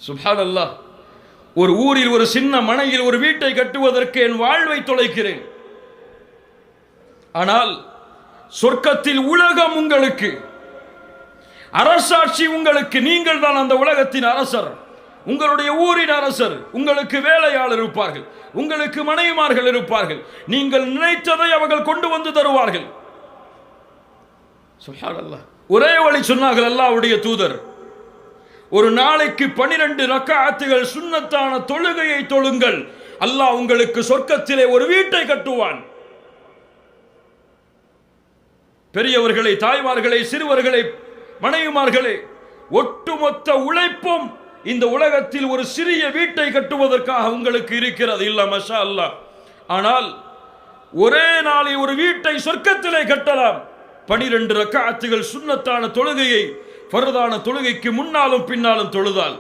சுப்ஹானல்லாஹ். ஒரு ஊரில் ஒரு சின்ன மனையில் ஒரு வீட்டை கட்டுவதற்கு என் வாழ்வை தொலைக்கிறேன். ஆனால் சொர்க்கத்தில் உலகம் உங்களுக்கு, அரசாட்சி உங்களுக்கு, நீங்கள் தான் அந்த உலகத்தின் அரசர், உங்களுடைய ஊரின் அரசர். உங்களுக்கு வேலையாளர் இருப்பார்கள், உங்களுக்கு மனைவிமார்கள் இருப்பார்கள், நீங்கள் நினைத்ததை அவர்கள் கொண்டு வந்து தருவார்கள். சுப்ஹானல்லாஹ். ஒரே வழி சொன்னார்கள் அல்லாஹ்வுடைய தூதர், ஒரு நாளைக்கு 12 ரக்அத்துகள் சுன்னத்தான தொழுகையை தொழுங்கள், அல்லாஹ் உங்களுக்கு சொர்க்கத்திலே ஒரு வீட்டை கட்டுவான். பெரியவர்களை, தாய்மார்களை, சிறுவர்களை, மனைவிமார்களே, ஒட்டுமொத்த உழைப்பும் இந்த உலகத்தில் ஒரு சிறிய வீட்டை கட்டுவதற்காக உங்களுக்கு இருக்கிறது. இல்ல மஷா அல்லாஹ். ஆனால் ஒரே நாளில் ஒரு வீட்டை சொர்க்கத்திலே கட்டலாம். 12 ரக்அத்துகள் சுன்னத்தான தொழுகையை ஃபர்தான தொழுகைக்கு முன்னாலும் பின்னாலும் தொழுதால்